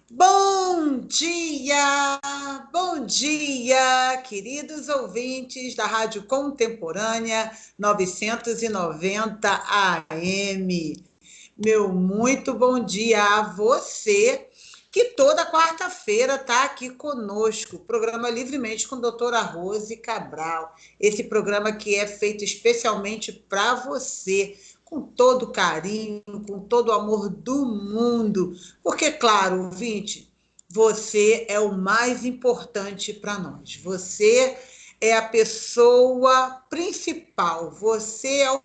Bom dia, queridos ouvintes da Rádio Contemporânea 990 AM. Meu muito bom dia a você que toda quarta-feira está aqui conosco, programa Livremente com a doutora Rose Cabral. Esse programa que é feito especialmente para você, com todo carinho, com todo o amor do mundo. Porque, claro, ouvinte, você é o mais importante para nós. Você é a pessoa principal. Você é o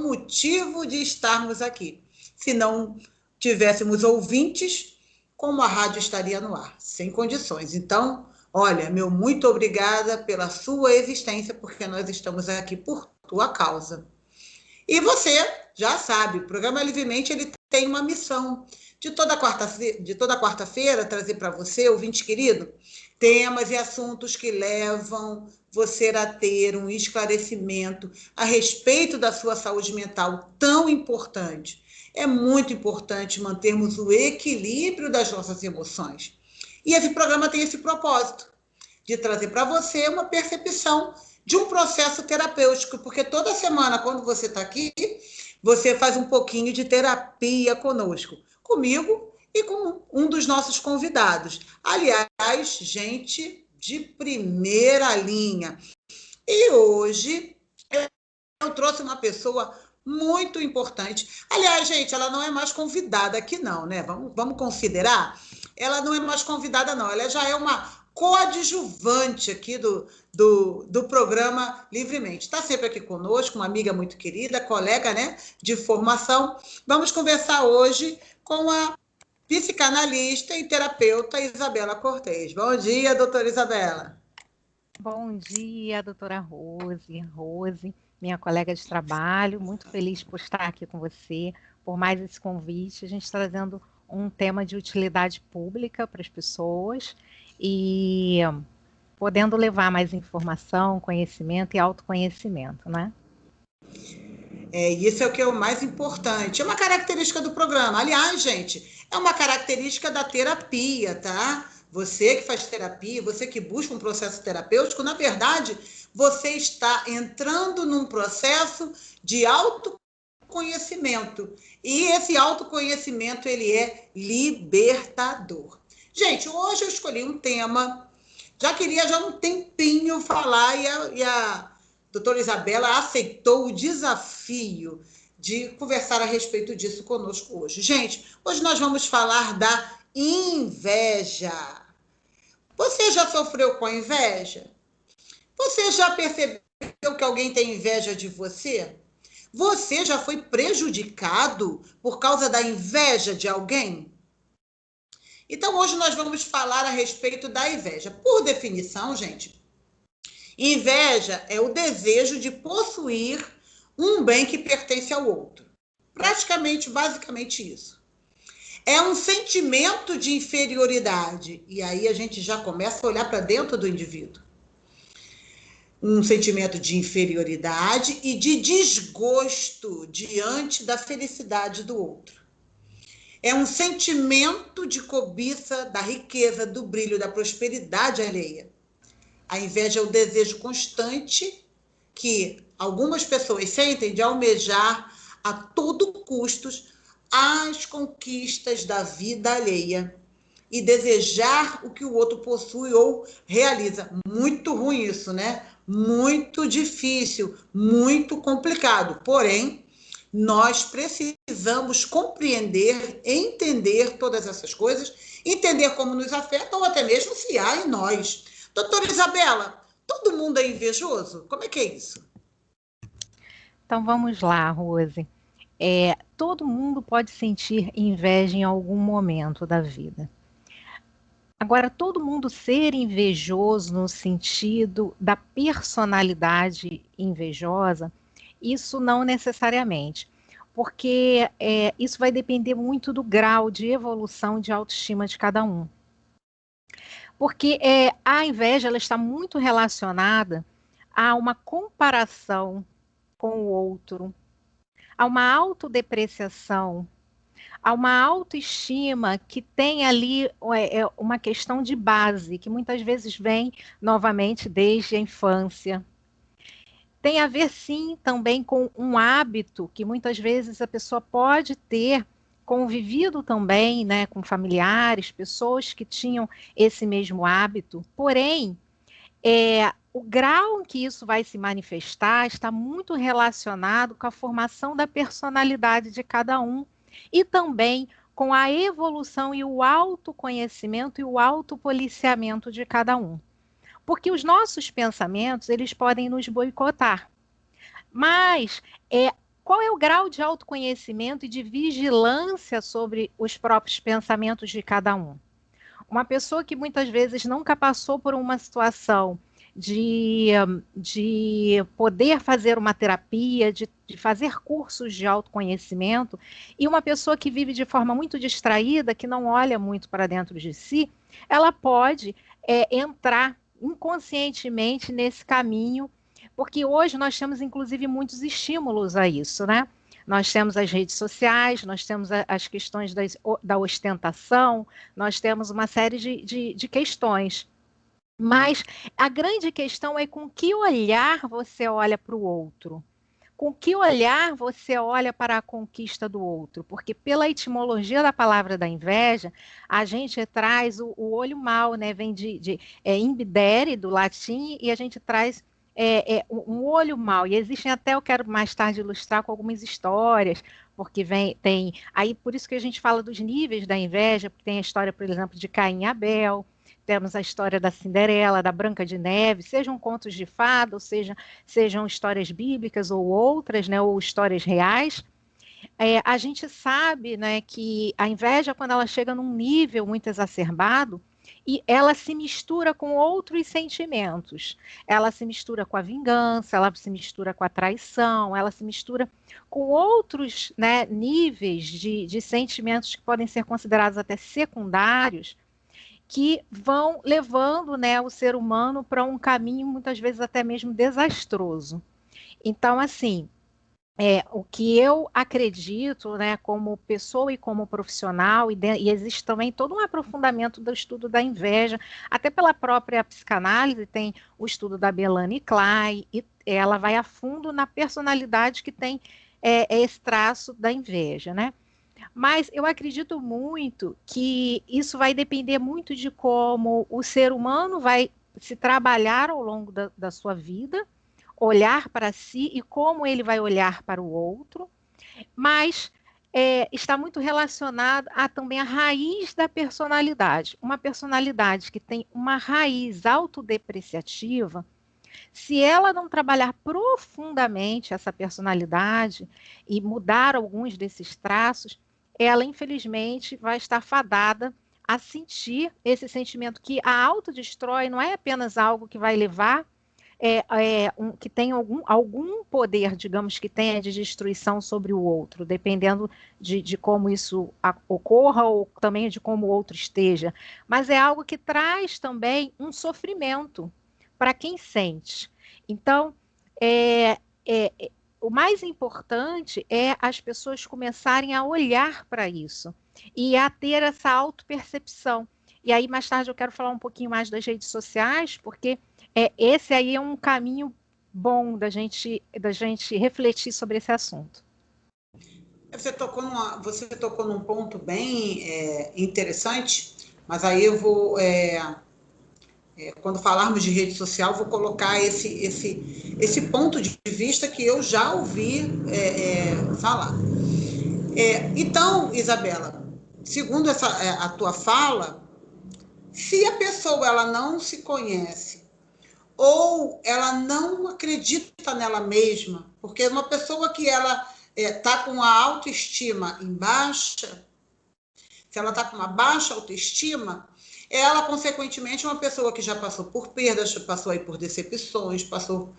motivo de estarmos aqui. Se não tivéssemos ouvintes, como a rádio estaria no ar? Sem condições. Então, olha, meu muito obrigada pela sua existência, porque nós estamos aqui por tua causa. E você já sabe, o programa Livremente ele tem uma missão de toda quarta-feira trazer para você, ouvinte querido, temas e assuntos que levam você a ter um esclarecimento a respeito da sua saúde mental tão importante. É muito importante mantermos o equilíbrio das nossas emoções. E esse programa tem esse propósito de trazer para você uma percepção de um processo terapêutico, porque toda semana, quando você está aqui, você faz um pouquinho de terapia conosco, comigo e com um dos nossos convidados. Aliás, gente de primeira linha. E hoje eu trouxe uma pessoa muito importante. Aliás, gente, ela não é mais convidada aqui, não, né? Vamos considerar? Ela não é mais convidada, não. Ela já é uma coadjuvante aqui do programa Livremente. Está sempre aqui conosco, uma amiga muito querida, colega, né, de formação. Vamos conversar hoje com a psicanalista e terapeuta Isabela Cortez. Bom dia, doutora Isabela. Bom dia, doutora Rose, minha colega de trabalho, muito feliz por estar aqui com você, por mais esse convite, a gente trazendo um tema de utilidade pública para as pessoas e podendo levar mais informação, conhecimento e autoconhecimento, né? Isso é o que é o mais importante. É uma característica do programa. Aliás, gente, é uma característica da terapia, tá? Você que faz terapia, você que busca um processo terapêutico, na verdade, você está entrando num processo de autoconhecimento. E esse autoconhecimento, ele é libertador. Gente, hoje eu escolhi um tema, já um tempinho falar e a doutora Isabela aceitou o desafio de conversar a respeito disso conosco hoje. Gente, hoje nós vamos falar da inveja. Você já sofreu com a inveja? Você já percebeu que alguém tem inveja de você? Você já foi prejudicado por causa da inveja de alguém? Então, hoje nós vamos falar a respeito da inveja. Por definição, gente, inveja é o desejo de possuir um bem que pertence ao outro. Praticamente, basicamente isso. É um sentimento de inferioridade. E aí a gente já começa a olhar para dentro do indivíduo. Um sentimento de inferioridade e de desgosto diante da felicidade do outro. É um sentimento de cobiça da riqueza, do brilho, da prosperidade alheia. A inveja é o desejo constante que algumas pessoas sentem de almejar a todo custo as conquistas da vida alheia e desejar o que o outro possui ou realiza. Muito ruim isso, né? Muito difícil, muito complicado. Porém, nós precisamos compreender, entender todas essas coisas, entender como nos afetam ou até mesmo se há em nós. Doutora Isabela, todo mundo é invejoso? Como é que é isso? Então vamos lá, Rose. Todo mundo pode sentir inveja em algum momento da vida. Agora, todo mundo ser invejoso no sentido da personalidade invejosa, isso não necessariamente, porque isso vai depender muito do grau de evolução de autoestima de cada um. Porque a inveja ela está muito relacionada a uma comparação com o outro, a uma autodepreciação, a uma autoestima que tem ali uma questão de base, que muitas vezes vem novamente desde a infância. Tem a ver, sim, também com um hábito que muitas vezes a pessoa pode ter convivido também, né, com familiares, pessoas que tinham esse mesmo hábito, porém, o grau em que isso vai se manifestar está muito relacionado com a formação da personalidade de cada um e também com a evolução e o autoconhecimento e o autopoliciamento de cada um. Porque os nossos pensamentos, eles podem nos boicotar. Mas qual é o grau de autoconhecimento e de vigilância sobre os próprios pensamentos de cada um? Uma pessoa que muitas vezes nunca passou por uma situação de poder fazer uma terapia, de fazer cursos de autoconhecimento, e uma pessoa que vive de forma muito distraída, que não olha muito para dentro de si, ela pode entrar inconscientemente nesse caminho, porque hoje nós temos, inclusive, muitos estímulos a isso, né? Nós temos as redes sociais, nós temos as questões da ostentação, nós temos uma série de questões. Mas a grande questão é com que olhar você olha para o outro. Com que olhar você olha para a conquista do outro? Porque pela etimologia da palavra da inveja, a gente traz o olho mau, né? Vem de imbidere, do latim, e a gente traz um olho mau. E existem até, eu quero mais tarde ilustrar com algumas histórias, porque tem... Aí, por isso que a gente fala dos níveis da inveja, porque tem a história, por exemplo, de Caim e Abel, temos a história da Cinderela, da Branca de Neve, sejam contos de fada, ou sejam histórias bíblicas ou outras, né, ou histórias reais. A gente sabe, né, que a inveja, quando ela chega num nível muito exacerbado, e ela se mistura com outros sentimentos. Ela se mistura com a vingança, ela se mistura com a traição, ela se mistura com outros, né, níveis de sentimentos que podem ser considerados até secundários, que vão levando, né, o ser humano para um caminho muitas vezes até mesmo desastroso. Então, assim, o que eu acredito, né, como pessoa e como profissional, e existe também todo um aprofundamento do estudo da inveja, até pela própria psicanálise, tem o estudo da Melanie Klein, e ela vai a fundo na personalidade que tem esse traço da inveja, né? Mas eu acredito muito que isso vai depender muito de como o ser humano vai se trabalhar ao longo da sua vida, olhar para si e como ele vai olhar para o outro, mas está muito relacionado também à raiz da personalidade. Uma personalidade que tem uma raiz autodepreciativa, se ela não trabalhar profundamente essa personalidade e mudar alguns desses traços, ela infelizmente vai estar fadada a sentir esse sentimento que a autodestrói não é apenas algo que vai levar que tem algum poder, digamos, que tenha de destruição sobre o outro, dependendo de como isso ocorra ou também de como o outro esteja. Mas é algo que traz também um sofrimento para quem sente. Então, o mais importante é as pessoas começarem a olhar para isso e a ter essa autopercepção. E aí, mais tarde, eu quero falar um pouquinho mais das redes sociais, porque esse aí é um caminho bom da gente refletir sobre esse assunto. Você tocou num ponto bem interessante, mas aí eu vou, quando falarmos de rede social, vou colocar esse ponto de vista que eu já ouvi falar. Então, Isabela, segundo a tua fala, se a pessoa ela não se conhece ou ela não acredita nela mesma, porque uma pessoa que ela está com a autoestima em baixa, se ela está com uma baixa autoestima, ela, consequentemente, é uma pessoa que já passou por perdas, passou aí por decepções, passou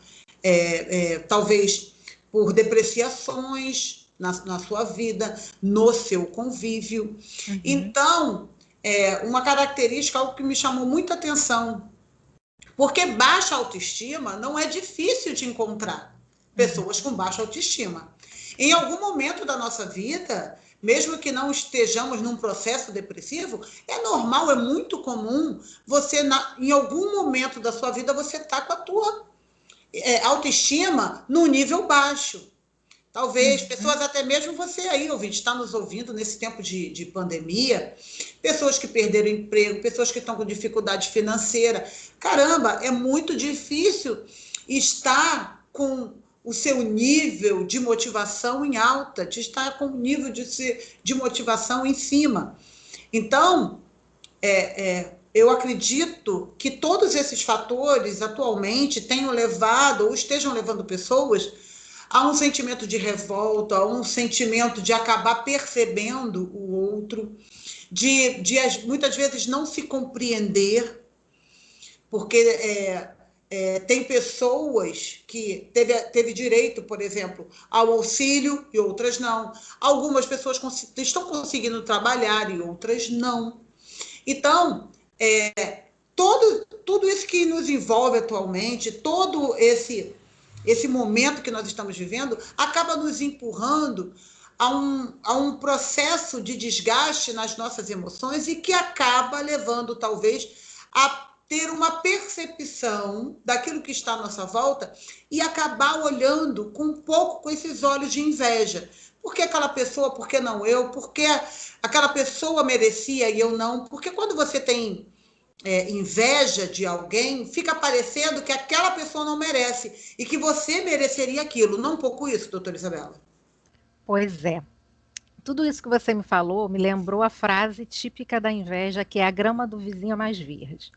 talvez por depreciações na sua vida, no seu convívio. Uhum. Então, uma característica, algo que me chamou muita atenção, porque baixa autoestima não é difícil de encontrar. pessoas com baixa autoestima. Em algum momento da nossa vida, mesmo que não estejamos num processo depressivo, é normal, é muito comum você, em algum momento da sua vida, você está com a tua autoestima no nível baixo. Talvez, pessoas, até mesmo você aí, ouvinte, está nos ouvindo nesse tempo de pandemia, pessoas que perderam emprego, pessoas que estão com dificuldade financeira. Caramba, é muito difícil estar com o seu nível de motivação em alta, de estar com o nível de motivação em cima. Então, eu acredito que todos esses fatores atualmente tenham levado ou estejam levando pessoas a um sentimento de revolta, a um sentimento de acabar percebendo o outro, de muitas vezes não se compreender, porque tem pessoas que teve direito, por exemplo, ao auxílio e outras não. Algumas pessoas estão conseguindo trabalhar e outras não. Então, tudo isso que nos envolve atualmente, todo esse momento que nós estamos vivendo, acaba nos empurrando a um processo de desgaste nas nossas emoções e que acaba levando, talvez, a ter uma percepção daquilo que está à nossa volta e acabar olhando com esses olhos de inveja. Por que aquela pessoa, por que não eu? Por que aquela pessoa merecia e eu não? Porque quando você tem inveja de alguém, fica parecendo que aquela pessoa não merece e que você mereceria aquilo. Não um pouco isso, doutora Isabela? Pois é. Tudo isso que você me falou me lembrou a frase típica da inveja, que é a grama do vizinho é mais verde.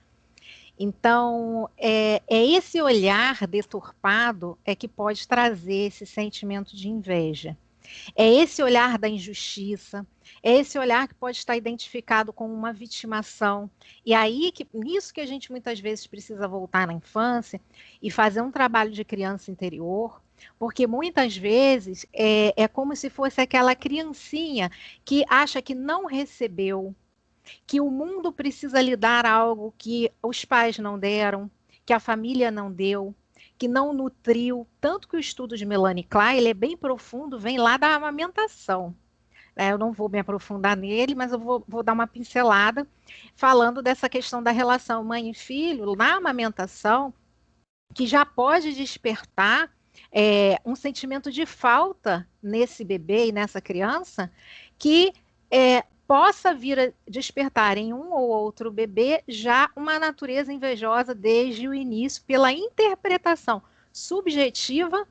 Então, é esse olhar deturpado que pode trazer esse sentimento de inveja. É esse olhar da injustiça, é esse olhar que pode estar identificado com uma vitimação. E aí, nisso que a gente muitas vezes precisa voltar na infância e fazer um trabalho de criança interior, porque muitas vezes é como se fosse aquela criancinha que acha que não recebeu, que o mundo precisa lhe dar algo que os pais não deram, que a família não deu, que não nutriu, tanto que o estudo de Melanie Klein, ele é bem profundo, vem lá da amamentação. Eu não vou me aprofundar nele, mas eu vou dar uma pincelada falando dessa questão da relação mãe e filho na amamentação, que já pode despertar um sentimento de falta nesse bebê e nessa criança, que possa vir a despertar em um ou outro bebê já uma natureza invejosa desde o início, pela interpretação subjetiva,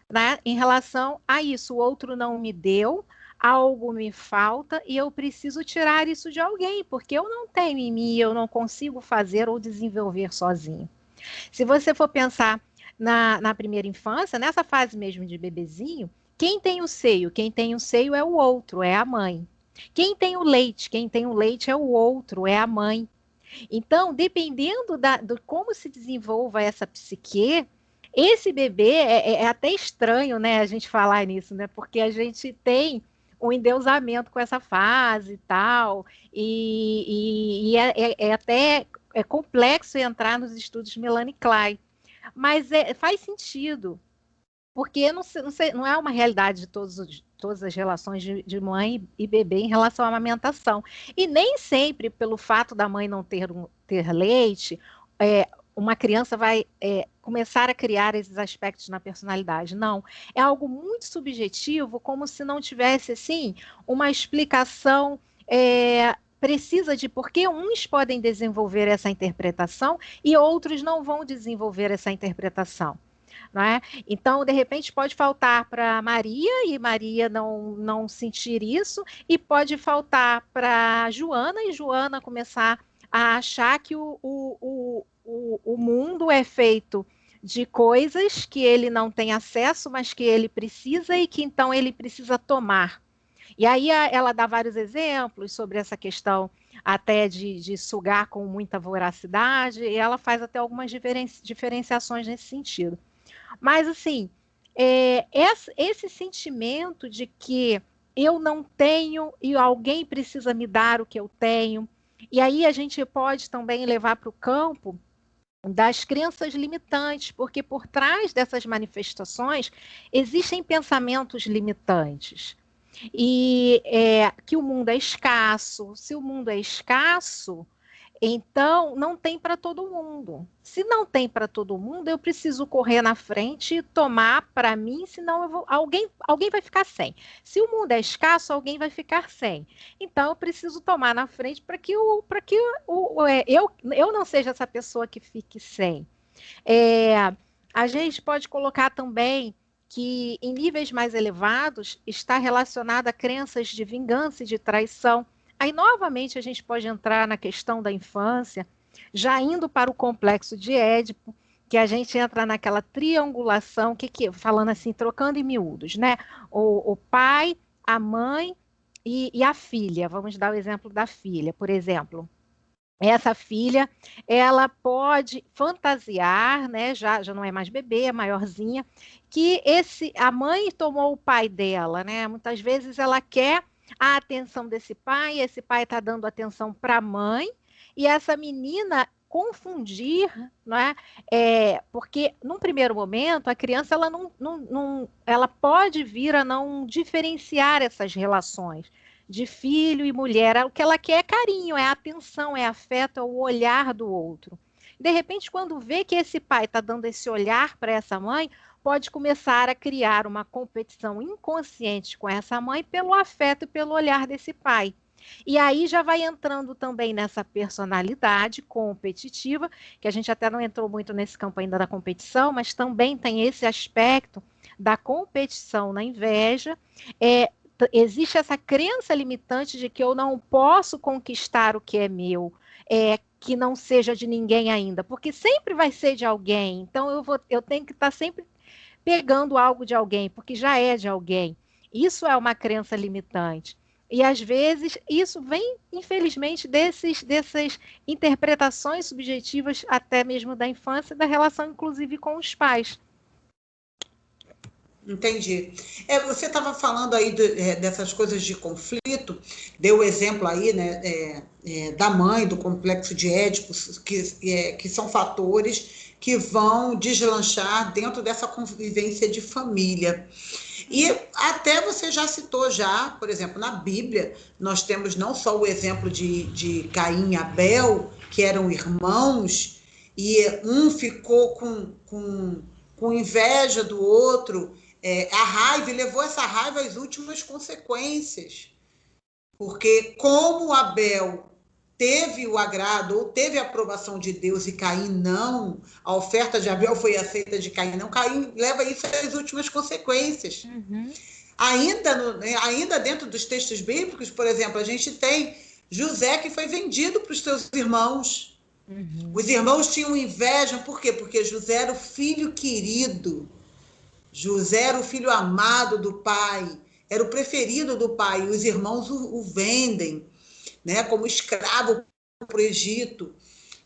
né, em relação a isso. O outro não me deu, algo me falta e eu preciso tirar isso de alguém, porque eu não tenho em mim, eu não consigo fazer ou desenvolver sozinho. Se você for pensar na primeira infância, nessa fase mesmo de bebezinho, quem tem o seio é o outro, é a mãe. Quem tem o leite é o outro, é a mãe. Então, dependendo de como se desenvolva essa psique, esse bebê é até estranho, né, a gente falar nisso, né, porque a gente tem um endeusamento com essa fase e tal, e até complexo entrar nos estudos de Melanie Klein, mas faz sentido, porque não é uma realidade de todas as relações de mãe e bebê em relação à amamentação. E nem sempre, pelo fato da mãe não ter leite, uma criança vai começar a criar esses aspectos na personalidade. Não, é algo muito subjetivo, como se não tivesse, assim, uma explicação precisa de por que uns podem desenvolver essa interpretação e outros não vão desenvolver essa interpretação. Não é? Então, de repente, pode faltar para Maria e Maria não sentir isso, e pode faltar para Joana e Joana começar a achar que o mundo é feito de coisas que ele não tem acesso, mas que ele precisa e que então ele precisa tomar. E aí ela dá vários exemplos sobre essa questão até de sugar com muita voracidade, e ela faz até algumas diferenciações nesse sentido. Mas, assim, esse sentimento de que eu não tenho e alguém precisa me dar o que eu tenho, e aí a gente pode também levar para o campo das crenças limitantes, porque por trás dessas manifestações existem pensamentos limitantes. E que o mundo é escasso. Se o mundo é escasso, então não tem para todo mundo. Se não tem para todo mundo, eu preciso correr na frente e tomar para mim, senão alguém vai ficar sem. Se o mundo é escasso, alguém vai ficar sem. Então eu preciso tomar na frente para que, eu não seja essa pessoa que fique sem. A gente pode colocar também que em níveis mais elevados está relacionada a crenças de vingança e de traição. Aí, novamente, a gente pode entrar na questão da infância, já indo para o complexo de Édipo, que a gente entra naquela triangulação, falando assim, trocando em miúdos, né? O pai, a mãe e a filha. Vamos dar o exemplo da filha, por exemplo. Essa filha, ela pode fantasiar, né? Já não é mais bebê, é maiorzinha, que a mãe tomou o pai dela, né? Muitas vezes ela quer a atenção desse pai, esse pai está dando atenção para a mãe, e essa menina confundir, né? Porque num primeiro momento a criança ela pode vir a não diferenciar essas relações de filho e mulher. O que ela quer é carinho, é atenção, é afeto, é o olhar do outro. De repente, quando vê que esse pai está dando esse olhar para essa mãe, pode começar a criar uma competição inconsciente com essa mãe pelo afeto e pelo olhar desse pai. E aí já vai entrando também nessa personalidade competitiva, que a gente até não entrou muito nesse campo ainda da competição, mas também tem esse aspecto da competição na inveja. Existe essa crença limitante de que eu não posso conquistar o que é meu, que não seja de ninguém ainda, porque sempre vai ser de alguém. Então eu tenho que estar sempre pegando algo de alguém, porque já é de alguém. Isso é uma crença limitante. E às vezes isso vem, infelizmente, dessas interpretações subjetivas, até mesmo da infância, da relação, inclusive, com os pais. Entendi. Você estava falando aí dessas coisas de conflito, deu o exemplo aí, né, da mãe, do complexo de Édipo, que são fatores que vão deslanchar dentro dessa convivência de família. E até você já citou já, por exemplo, na Bíblia, nós temos não só o exemplo de Caim e Abel, que eram irmãos, e um ficou com inveja do outro, a raiva, e levou essa raiva às últimas consequências. Porque como Abel teve o agrado, ou teve a aprovação de Deus e Caim não, a oferta de Abel foi aceita de Caim não, Caim leva isso às últimas consequências. Uhum. Ainda dentro dos textos bíblicos, por exemplo, a gente tem José que foi vendido para os seus irmãos. Uhum. Os irmãos tinham inveja, por quê? Porque José era o filho querido. José era o filho amado do pai, era o preferido do pai, e os irmãos o vendem, né, como escravo para o Egito.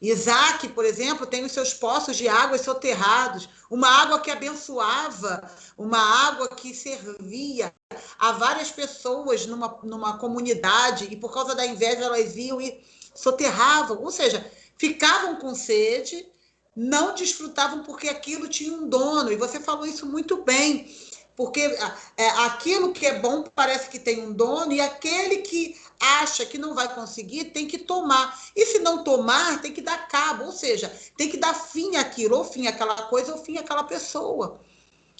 Isaac, por exemplo, tem os seus poços de águas soterrados, uma água que abençoava, uma água que servia a várias pessoas numa comunidade, e por causa da inveja elas iam e soterravam, ou seja, ficavam com sede, não desfrutavam porque aquilo tinha um dono, e você falou isso muito bem, porque aquilo que é bom parece que tem um dono, e aquele que acha que não vai conseguir tem que tomar, e se não tomar tem que dar cabo, ou seja, tem que dar fim àquilo, ou fim àquela coisa, ou fim àquela pessoa.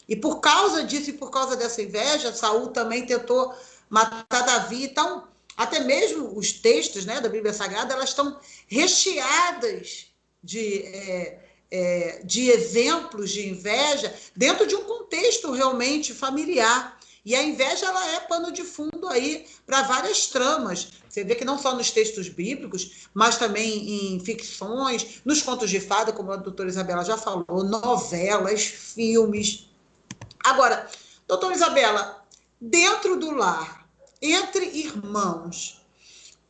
E por causa disso e por causa dessa inveja, Saul também tentou matar Davi. Então, até mesmo os textos, né, da Bíblia Sagrada, elas estão recheadas de exemplos de inveja dentro de um contexto realmente familiar. E a inveja ela é pano de fundo aí para várias tramas. Você vê que não só nos textos bíblicos, mas também em ficções, nos contos de fada, como a doutora Isabela já falou, novelas, filmes. Agora, doutora Isabela, dentro do lar, entre irmãos,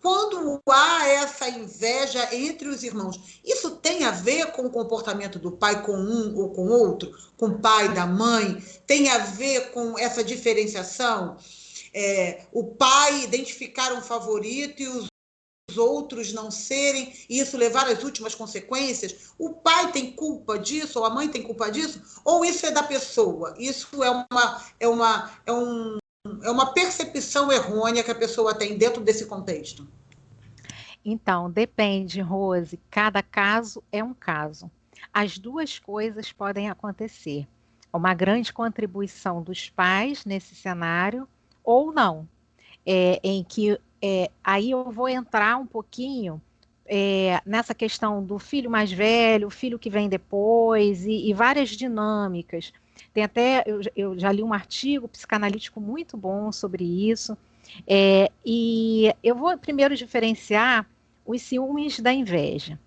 quando há essa inveja entre os irmãos, isso tem a ver com o comportamento do pai com um ou com outro, com o pai da mãe? Tem a ver com essa diferenciação? O pai identificar um favorito e os outros não serem, e isso levar às últimas consequências? O pai tem culpa disso, ou a mãe tem culpa disso? Ou isso é da pessoa? Isso é uma percepção errônea que a pessoa tem dentro desse contexto? Então, depende, Rose, cada caso é um caso. As duas coisas podem acontecer. Uma grande contribuição dos pais nesse cenário, ou não. Em que aí eu vou entrar um pouquinho nessa questão do filho mais velho, o filho que vem depois, e várias dinâmicas. Tem até, eu já li um artigo psicanalítico muito bom sobre isso, e eu vou primeiro diferenciar os ciúmes da inveja.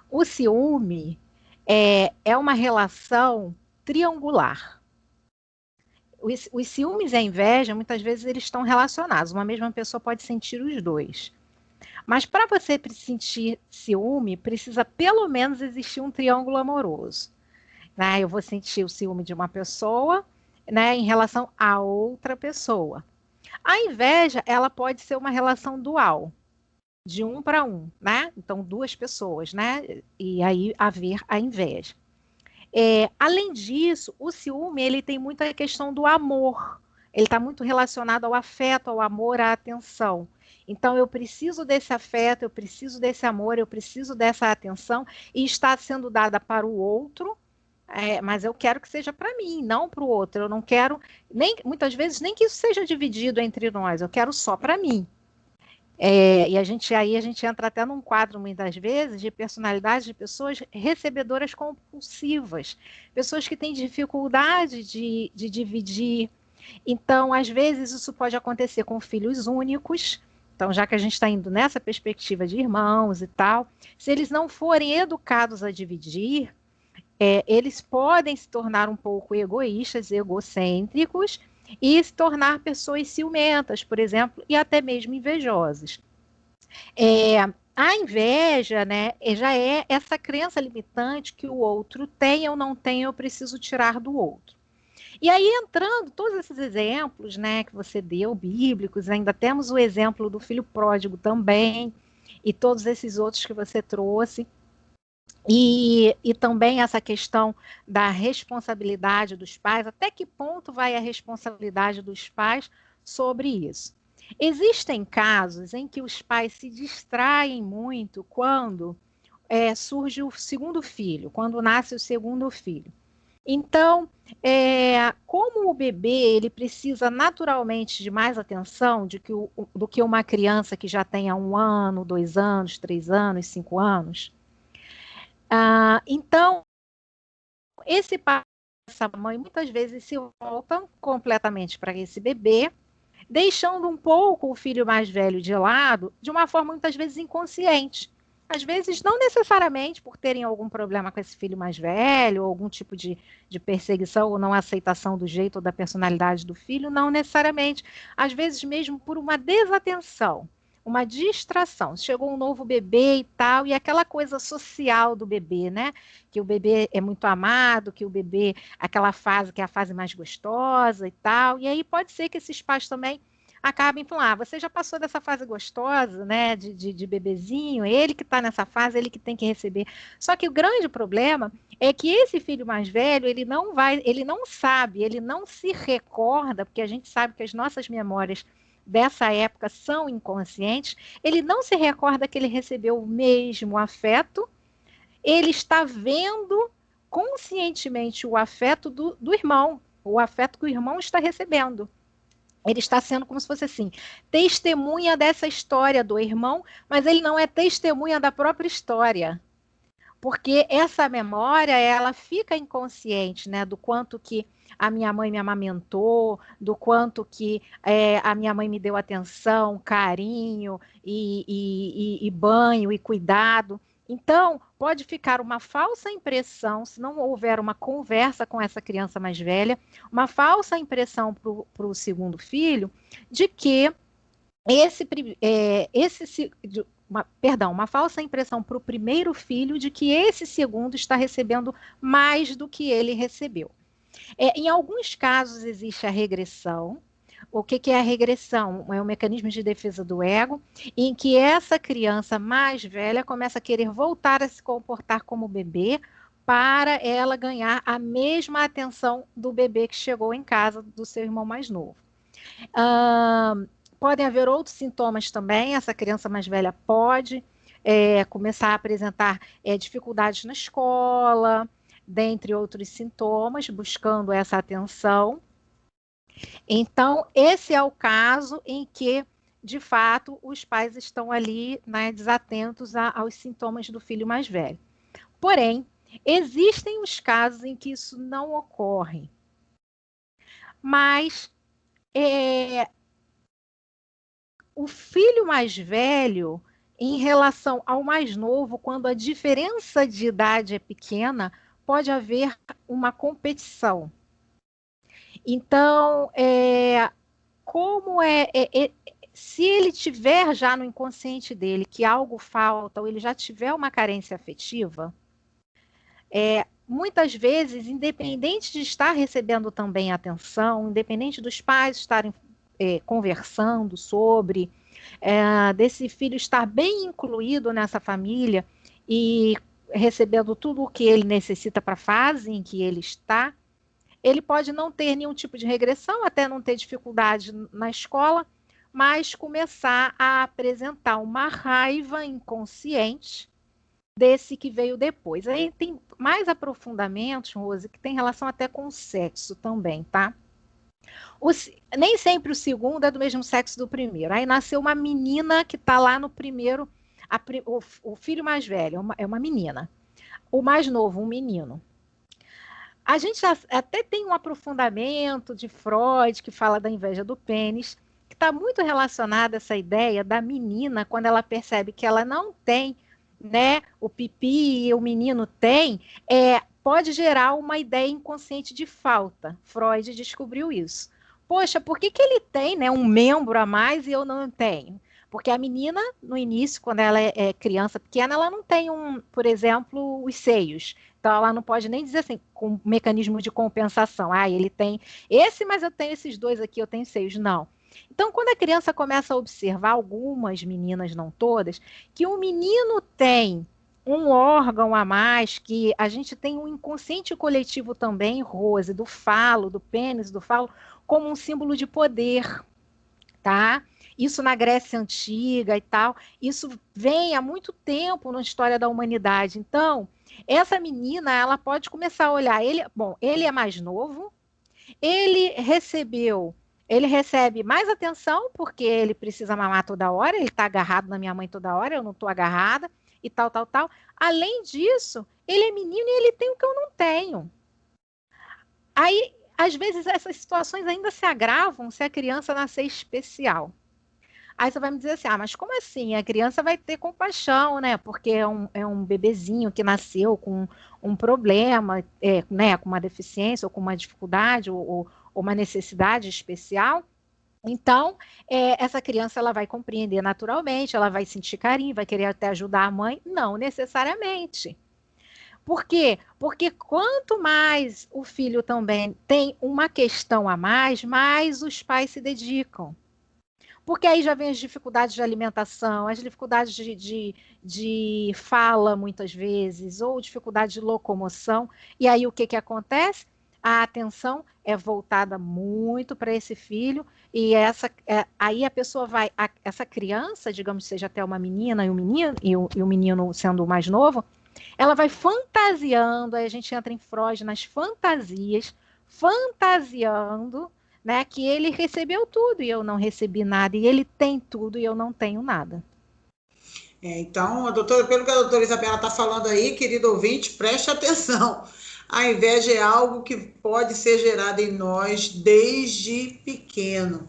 O ciúme é uma relação triangular. Os ciúmes e a inveja, muitas vezes, eles estão relacionados. Uma mesma pessoa pode sentir os dois. Mas para você sentir ciúme, precisa pelo menos existir um triângulo amoroso. Né? Eu vou sentir o ciúme de uma pessoa, né, em relação a outra pessoa. A inveja, ela pode ser uma relação dual, de um para um, né? Então, duas pessoas, né? E aí haver a inveja. Além disso, o ciúme, ele tem muita questão do amor. Ele está muito relacionado ao afeto, ao amor, à atenção. Então, eu preciso desse afeto, eu preciso desse amor, eu preciso dessa atenção, e está sendo dada para o outro, mas eu quero que seja para mim, não para o outro. Eu não quero, muitas vezes, nem que isso seja dividido entre nós, eu quero só para mim. E a gente entra até num quadro, muitas vezes, de personalidades de pessoas recebedoras compulsivas, pessoas que têm dificuldade de dividir. Então, às vezes, isso pode acontecer com filhos únicos. Então, já que a gente está indo nessa perspectiva de irmãos e tal, se eles não forem educados a dividir, eles podem se tornar um pouco egoístas, egocêntricos, e se tornar pessoas ciumentas, por exemplo, e até mesmo invejosas. A inveja, né, já é essa crença limitante que o outro tem ou não tem, eu preciso tirar do outro. E aí, entrando todos esses exemplos, né, que você deu, bíblicos, ainda temos o exemplo do filho pródigo também, e todos esses outros que você trouxe. E também essa questão da responsabilidade dos pais, até que ponto vai a responsabilidade dos pais sobre isso? Existem casos em que os pais se distraem muito quando surge o segundo filho, quando nasce o segundo filho. Então, como o bebê ele precisa naturalmente de mais atenção do que uma criança que já tenha 1 ano, 2 anos, 3 anos, 5 anos, então, esse pai, essa mãe, muitas vezes se voltam completamente para esse bebê, deixando um pouco o filho mais velho de lado, de uma forma muitas vezes inconsciente. Às vezes, não necessariamente por terem algum problema com esse filho mais velho, ou algum tipo de perseguição ou não aceitação do jeito ou da personalidade do filho, não necessariamente. Às vezes, mesmo por uma desatenção, uma distração. Chegou um novo bebê e tal, e aquela coisa social do bebê, né? Que o bebê é muito amado, que o bebê, aquela fase que é a fase mais gostosa e tal. E aí pode ser que esses pais também acabem falando, você já passou dessa fase gostosa, né? De bebezinho, ele que está nessa fase, ele que tem que receber. Só que o grande problema é que esse filho mais velho, ele não sabe, ele não se recorda, porque a gente sabe que as nossas memórias dessa época são inconscientes, ele não se recorda que ele recebeu o mesmo afeto, ele está vendo conscientemente o afeto do irmão, o afeto que o irmão está recebendo. Ele está sendo como se fosse assim, testemunha dessa história do irmão, mas ele não é testemunha da própria história. Porque essa memória, ela fica inconsciente, né, do quanto que a minha mãe me amamentou, do quanto que a minha mãe me deu atenção, carinho e banho e cuidado. Então, pode ficar uma falsa impressão, se não houver uma conversa com essa criança mais velha, uma falsa impressão para o segundo filho, de que uma falsa impressão para o primeiro filho de que esse segundo está recebendo mais do que ele recebeu. Em alguns casos existe a regressão, O que é a regressão? É um mecanismo de defesa do ego, em que essa criança mais velha começa a querer voltar a se comportar como bebê, para ela ganhar a mesma atenção do bebê que chegou em casa do seu irmão mais novo. Podem haver outros sintomas também. Essa criança mais velha pode começar a apresentar dificuldades na escola, dentre outros sintomas, buscando essa atenção. Então, esse é o caso em que, de fato, os pais estão ali, né, desatentos aos sintomas do filho mais velho. Porém, existem os casos em que isso não ocorre. Mas o filho mais velho, em relação ao mais novo, quando a diferença de idade é pequena, pode haver uma competição. Então, se ele tiver já no inconsciente dele que algo falta, ou ele já tiver uma carência afetiva, muitas vezes, independente de estar recebendo também atenção, independente dos pais estarem conversando sobre, desse filho estar bem incluído nessa família e recebendo tudo o que ele necessita para a fase em que ele está, ele pode não ter nenhum tipo de regressão, até não ter dificuldade na escola, mas começar a apresentar uma raiva inconsciente desse que veio depois. Aí tem mais aprofundamentos, Rose, que tem relação até com o sexo também, tá? Nem sempre o segundo é do mesmo sexo do primeiro. Aí nasceu uma menina que está lá no primeiro, o filho mais velho é uma menina. O mais novo, um menino. A gente até tem um aprofundamento de Freud que fala da inveja do pênis, que está muito relacionada a essa ideia da menina, quando ela percebe que ela não tem, né, o pipi e o menino tem, pode gerar uma ideia inconsciente de falta. Freud descobriu isso. Poxa, por que ele tem, né, um membro a mais e eu não tenho? Porque a menina, no início, quando ela é criança pequena, ela não tem, por exemplo, os seios. Então, ela não pode nem dizer assim, com mecanismo de compensação. Ele tem esse, mas eu tenho esses dois aqui, eu tenho seios. Não. Então, quando a criança começa a observar, algumas meninas, não todas, que o menino tem um órgão a mais, que a gente tem um inconsciente coletivo também, Rose, do falo, do pênis, do falo, como um símbolo de poder, tá? Isso na Grécia Antiga e tal, isso vem há muito tempo na história da humanidade. Então, essa menina, ela pode começar a olhar, ele é mais novo, ele recebe mais atenção, porque ele precisa mamar toda hora, ele está agarrado na minha mãe toda hora, eu não estou agarrada, e tal, tal, tal. Além disso, ele é menino e ele tem o que eu não tenho. Aí, às vezes, essas situações ainda se agravam se a criança nascer especial. Aí você vai me dizer assim, mas como assim? A criança vai ter compaixão, né? Porque é um bebezinho que nasceu com um problema, né? Com uma deficiência, ou com uma dificuldade, ou uma necessidade especial. Então, essa criança ela vai compreender naturalmente, ela vai sentir carinho, vai querer até ajudar a mãe? Não necessariamente. Por quê? Porque quanto mais o filho também tem uma questão a mais os pais se dedicam. Porque aí já vem as dificuldades de alimentação, as dificuldades de fala, muitas vezes, ou dificuldade de locomoção. E aí o que acontece? A atenção é voltada muito para esse filho, e aí a pessoa essa criança, digamos que seja até uma menina e o menino sendo o mais novo, ela vai fantasiando, aí a gente entra em Freud nas fantasias, fantasiando, né, que ele recebeu tudo e eu não recebi nada, e ele tem tudo e eu não tenho nada. Então, doutora, pelo que a doutora Isabela está falando aí, querido ouvinte, preste atenção. A inveja é algo que pode ser gerado em nós desde pequeno.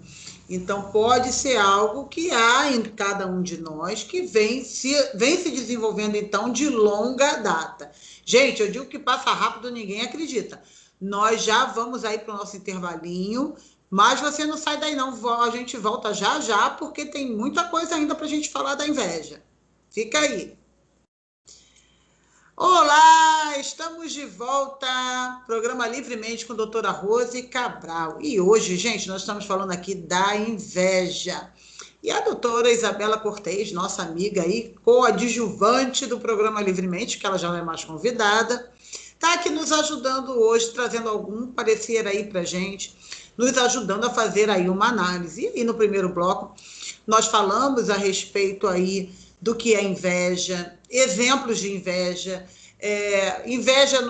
Então, pode ser algo que há em cada um de nós, que vem se desenvolvendo, então, de longa data. Gente, eu digo que passa rápido, ninguém acredita. Nós já vamos aí para o nosso intervalinho, mas você não sai daí não, a gente volta já já, porque tem muita coisa ainda para a gente falar da inveja. Fica aí. Olá, estamos de volta, programa Livremente com a doutora Rose Cabral. E hoje, gente, nós estamos falando aqui da inveja. E a doutora Isabela Cortez, nossa amiga aí, coadjuvante do programa Livremente, que ela já não é mais convidada, está aqui nos ajudando hoje, trazendo algum parecer aí para gente, nos ajudando a fazer aí uma análise. E no primeiro bloco, nós falamos a respeito aí do que é inveja, exemplos de inveja, inveja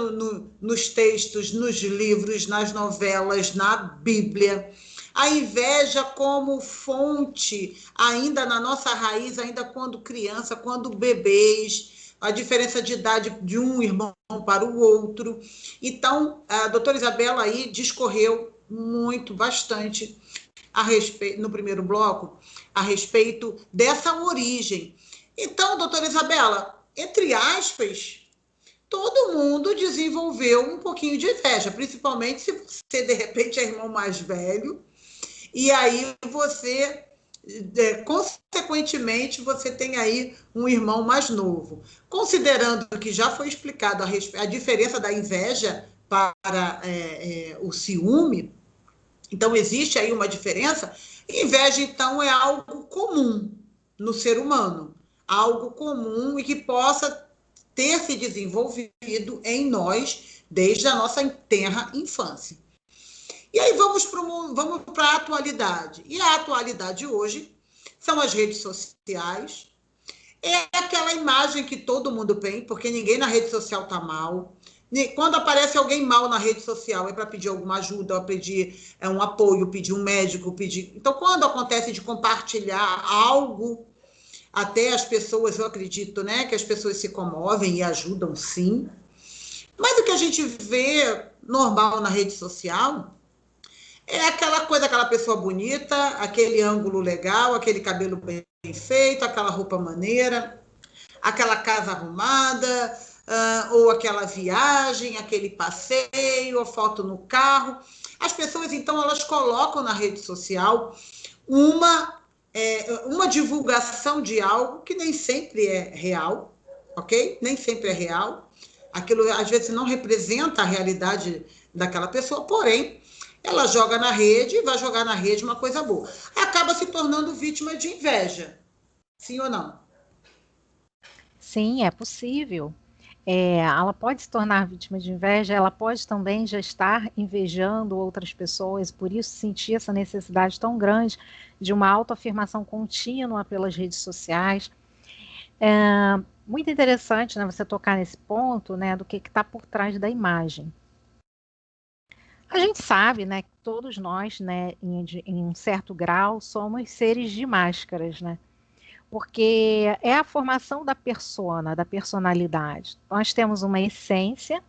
nos textos, nos livros, nas novelas, na Bíblia. A inveja como fonte, ainda na nossa raiz, ainda quando criança, quando bebês, a diferença de idade de um irmão para o outro. Então, a doutora Isabela aí discorreu muito, bastante, a respeito, no primeiro bloco, a respeito dessa origem. Então, doutora Isabela, entre aspas, todo mundo desenvolveu um pouquinho de inveja, principalmente se você, de repente, é irmão mais velho, e aí você, consequentemente, você tem aí um irmão mais novo. Considerando que já foi explicado a diferença da inveja para o ciúme, então existe aí uma diferença. Inveja, então, é algo comum no ser humano, algo comum e que possa ter se desenvolvido em nós desde a nossa tenra infância. E aí vamos para a atualidade. E a atualidade hoje são as redes sociais. É aquela imagem que todo mundo tem, porque ninguém na rede social está mal. Quando aparece alguém mal na rede social, é para pedir alguma ajuda, pedir um apoio, pedir um médico, pedir. Então, quando acontece de compartilhar algo, até as pessoas, eu acredito, né, que as pessoas se comovem e ajudam, sim. Mas o que a gente vê normal na rede social é aquela coisa, aquela pessoa bonita, aquele ângulo legal, aquele cabelo bem feito, aquela roupa maneira, aquela casa arrumada, ou aquela viagem, aquele passeio, a foto no carro. As pessoas, então, elas colocam na rede social uma divulgação de algo que nem sempre é real, ok? Nem sempre é real. Aquilo, às vezes, não representa a realidade daquela pessoa, porém, ela joga na rede e vai jogar na rede uma coisa boa. Acaba se tornando vítima de inveja. Sim ou não? Sim, é possível. Ela pode se tornar vítima de inveja, ela pode também já estar invejando outras pessoas, por isso sentir essa necessidade tão grande de uma autoafirmação contínua pelas redes sociais. Muito interessante, né, você tocar nesse ponto, né, do que está por trás da imagem. A gente sabe, né, que todos nós, né, em um certo grau, somos seres de máscaras, né? Porque é a formação da persona, da personalidade. Nós temos uma essência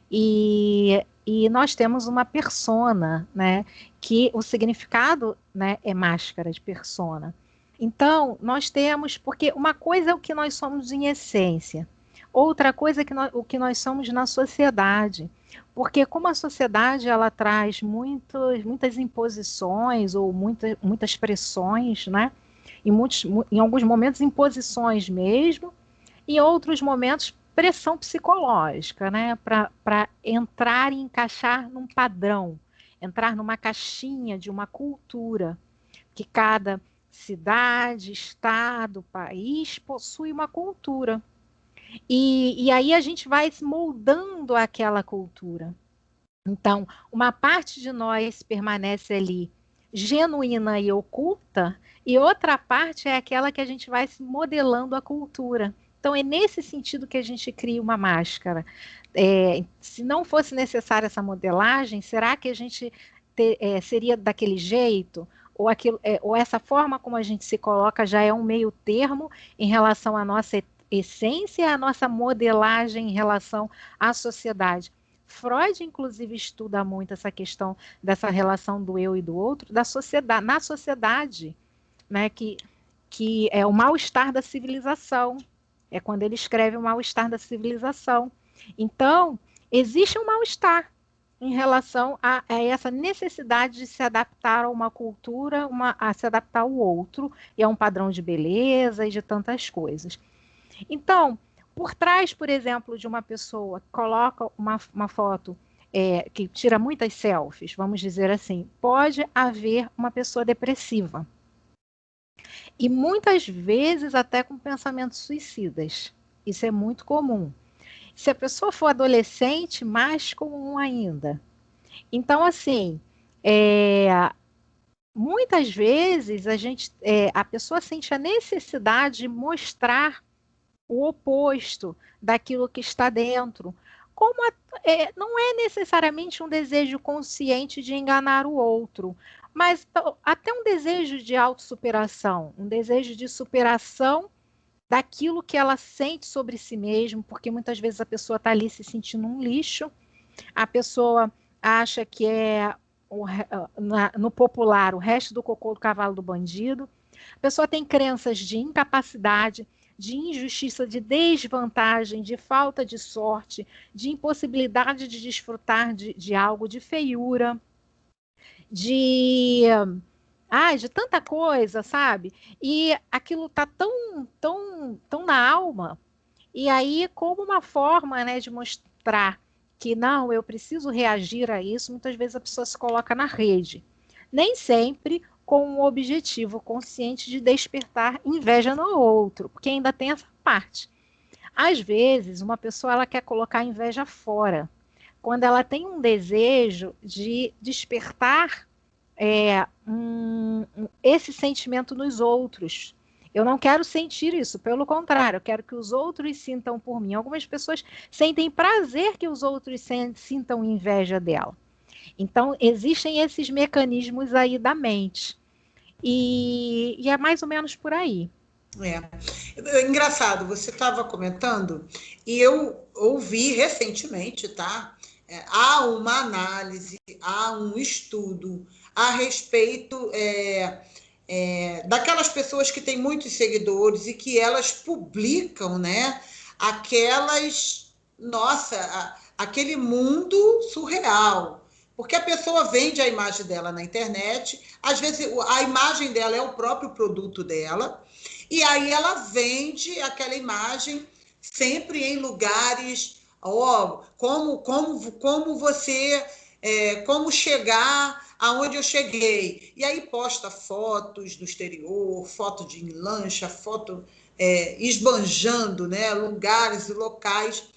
e nós temos uma persona, né? Que o significado, né, é máscara de persona. Então, nós temos, porque uma coisa é o que nós somos em essência, outra coisa é o que nós somos na sociedade. Porque como a sociedade ela traz muitas imposições ou muitas pressões, né? Em alguns momentos imposições mesmo, em outros momentos pressão psicológica, né? Para entrar e encaixar num padrão, entrar numa caixinha de uma cultura, que cada cidade, estado, país possui uma cultura. E aí a gente vai se moldando aquela cultura. Então, uma parte de nós permanece ali genuína e oculta, e outra parte é aquela que a gente vai se modelando a cultura. Então, é nesse sentido que a gente cria uma máscara. Se não fosse necessária essa modelagem, será que a gente seria daquele jeito? Ou essa forma como a gente se coloca já é um meio termo em relação à nossa essência e à nossa modelagem em relação à sociedade? Freud, inclusive, estuda muito essa questão dessa relação do eu e do outro, da sociedade, na sociedade, né, que é o mal-estar da civilização. É quando ele escreve o mal-estar da civilização. Então, existe um mal-estar em relação a essa necessidade de se adaptar a uma cultura, a se adaptar ao outro, e a um padrão de beleza e de tantas coisas. Então, Por trás, por exemplo, de uma pessoa que coloca uma foto que tira muitas selfies, vamos dizer assim, pode haver uma pessoa depressiva. E muitas vezes até com pensamentos suicidas. Isso é muito comum. Se a pessoa for adolescente, mais comum ainda. Então, assim, muitas vezes a pessoa sente a necessidade de mostrar o oposto daquilo que está dentro. Não é necessariamente um desejo consciente de enganar o outro, mas até um desejo de autossuperação, um desejo de superação daquilo que ela sente sobre si mesma, porque muitas vezes a pessoa está ali se sentindo um lixo, a pessoa acha que no popular, o resto do cocô do cavalo do bandido, a pessoa tem crenças de incapacidade, de injustiça, de desvantagem, de falta de sorte, de impossibilidade de desfrutar de algo, de feiura, de tanta coisa, sabe? E aquilo tá tão na alma. E aí, como uma forma, né, de mostrar que não, eu preciso reagir a isso, muitas vezes a pessoa se coloca na rede. Nem sempre com o objetivo consciente de despertar inveja no outro, porque ainda tem essa parte. Às vezes, uma pessoa ela quer colocar a inveja fora, quando ela tem um desejo de despertar esse sentimento nos outros. Eu não quero sentir isso, pelo contrário, eu quero que os outros sintam por mim. Algumas pessoas sentem prazer que os outros sintam inveja dela. Então, existem esses mecanismos aí da mente. E é mais ou menos por aí. Engraçado, você estava comentando, e eu ouvi recentemente, tá? Há uma análise, há um estudo a respeito daquelas pessoas que têm muitos seguidores e que elas publicam, né? Aquele mundo surreal. Porque a pessoa vende a imagem dela na internet, às vezes a imagem dela é o próprio produto dela, e aí ela vende aquela imagem sempre em lugares, como chegar aonde eu cheguei. E aí posta fotos do exterior, foto de lancha, foto esbanjando, né, lugares e locais.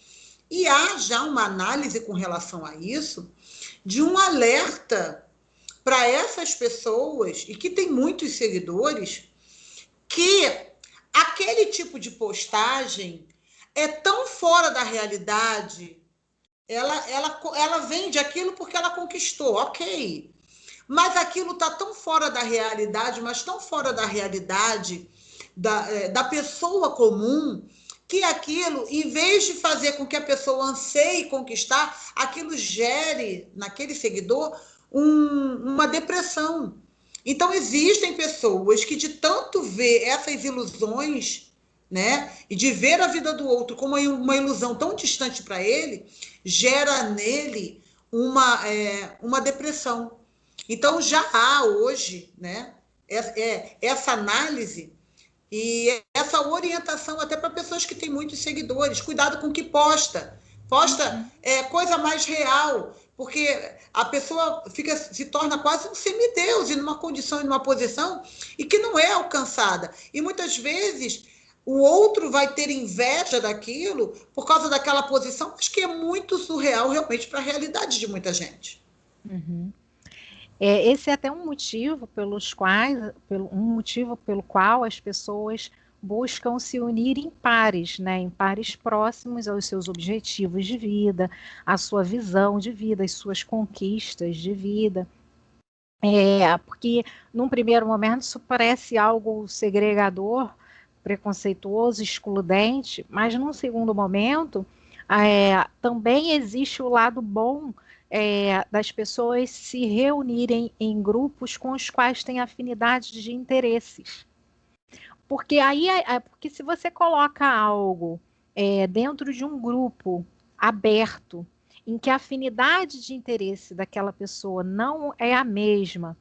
E há já uma análise com relação a isso, de um alerta para essas pessoas, e que tem muitos seguidores, que aquele tipo de postagem é tão fora da realidade, ela vende aquilo porque ela conquistou, ok. Mas aquilo está tão fora da realidade, mas tão fora da realidade da pessoa comum, que aquilo, em vez de fazer com que a pessoa anseie conquistar, aquilo gere naquele seguidor uma depressão. Então, existem pessoas que, de tanto ver essas ilusões, né, e de ver a vida do outro como uma ilusão tão distante para ele, gera nele uma depressão. Então, já há hoje, né, essa análise e essa orientação até para pessoas que têm muitos seguidores. Cuidado com o que posta. Posta coisa mais real, porque a pessoa se torna quase um semideus, em uma condição, em uma posição, e que não é alcançada. E muitas vezes o outro vai ter inveja daquilo por causa daquela posição, mas que é muito surreal realmente para a realidade de muita gente. Uhum. Esse é até um motivo pelo qual as pessoas buscam se unir em pares, né? Em pares próximos aos seus objetivos de vida, à sua visão de vida, às suas conquistas de vida. Porque num primeiro momento isso parece algo segregador, preconceituoso, excludente, mas num segundo momento também existe o lado bom das pessoas se reunirem em grupos com os quais têm afinidade de interesses. Porque porque se você coloca algo dentro de um grupo aberto, em que a afinidade de interesse daquela pessoa não é a mesma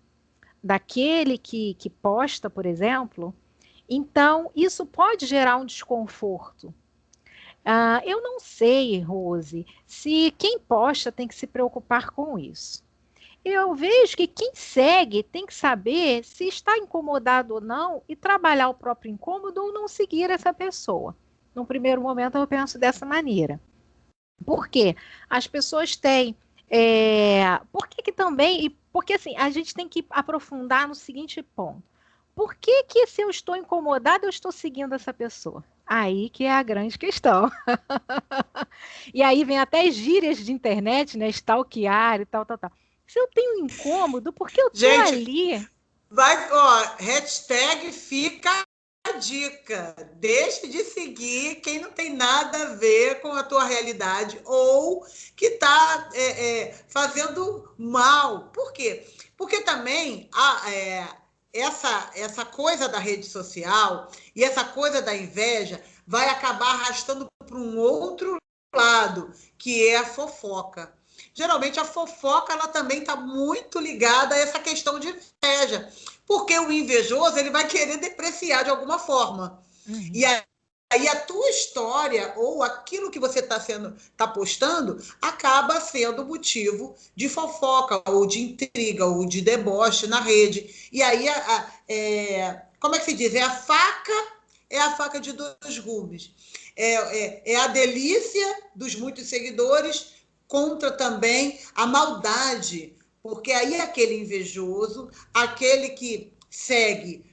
daquele que posta, por exemplo, então isso pode gerar um desconforto. Eu não sei, Rose, se quem posta tem que se preocupar com isso. Eu vejo que quem segue tem que saber se está incomodado ou não e trabalhar o próprio incômodo ou não seguir essa pessoa. No primeiro momento, eu penso dessa maneira. Por quê? As pessoas têm. Por que também. Porque assim, a gente tem que aprofundar no seguinte ponto. Por que se eu estou incomodada, eu estou seguindo essa pessoa? Aí que é a grande questão. E aí vem até gírias de internet, né? Stalkear e tal, tal, tal. Se eu tenho incômodo, por que eu tô Gente, ali? vai, ó, hashtag fica a dica. Deixe de seguir quem não tem nada a ver com a tua realidade ou que está fazendo mal. Por quê? Porque também essa coisa da rede social e essa coisa da inveja vai acabar arrastando para um outro lado, que é a fofoca. Geralmente a fofoca ela também está muito ligada a essa questão de inveja, porque o invejoso ele vai querer depreciar de alguma forma. Uhum. E aí a tua história ou aquilo que você está postando acaba sendo motivo de fofoca ou de intriga ou de deboche na rede. E aí como é que se diz? É a faca de dois gumes. É a delícia dos muitos seguidores contra também a maldade, porque aí é aquele invejoso, aquele que segue,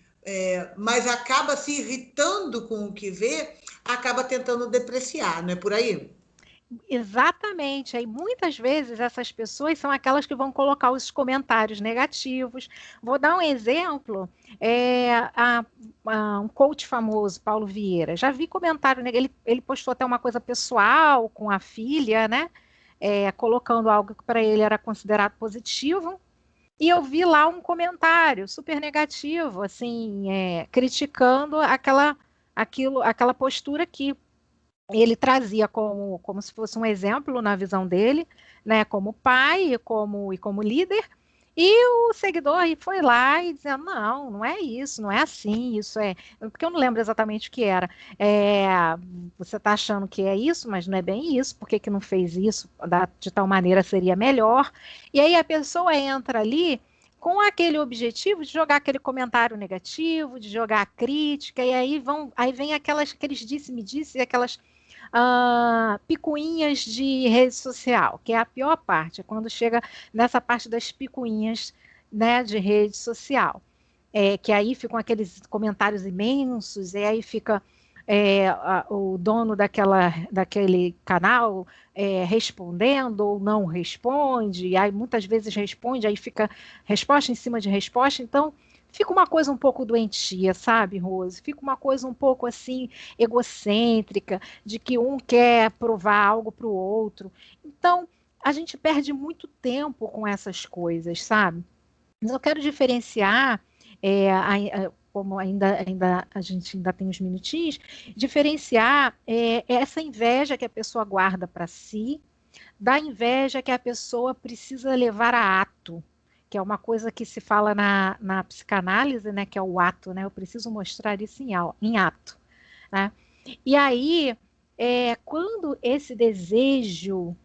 mas acaba se irritando com o que vê, acaba tentando depreciar, não é por aí? Exatamente. Aí muitas vezes essas pessoas são aquelas que vão colocar os comentários negativos. Vou dar um exemplo. Um coach famoso, Paulo Vieira, já vi comentário, ele postou até uma coisa pessoal com a filha, né? Colocando algo que para ele era considerado positivo. E eu vi lá um comentário super negativo, assim, criticando aquela postura que ele trazia como se fosse um exemplo na visão dele, né, como pai e como líder, e o seguidor foi lá e dizendo, não, não é isso, não é assim, isso é... Porque eu não lembro exatamente o que era. É, você está achando que é isso, mas não é bem isso, por que que não fez isso? De tal maneira seria melhor. E aí a pessoa entra ali com aquele objetivo de jogar aquele comentário negativo, de jogar a crítica, e aí vem aqueles disse-me-disse, aquelas picuinhas de rede social, que é a pior parte, é quando chega nessa parte das picuinhas, né, de rede social. Que aí ficam aqueles comentários imensos, e aí fica o dono daquele canal respondendo ou não responde, e aí muitas vezes responde, aí fica resposta em cima de resposta, então fica uma coisa um pouco doentia, sabe, Rose? Fica uma coisa um pouco assim, egocêntrica, de que um quer provar algo para o outro. Então, a gente perde muito tempo com essas coisas, sabe? Mas eu quero diferenciar, como ainda a gente ainda tem uns minutinhos, diferenciar essa inveja que a pessoa guarda para si, da inveja que a pessoa precisa levar a ato, que é uma coisa que se fala na psicanálise, né, que é o ato, né? Eu preciso mostrar isso em ato, né? E aí, quando esse desejo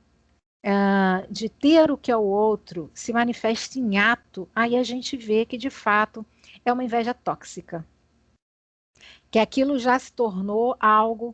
de ter o que é o outro se manifesta em ato, aí a gente vê que de fato é uma inveja tóxica, que aquilo já se tornou algo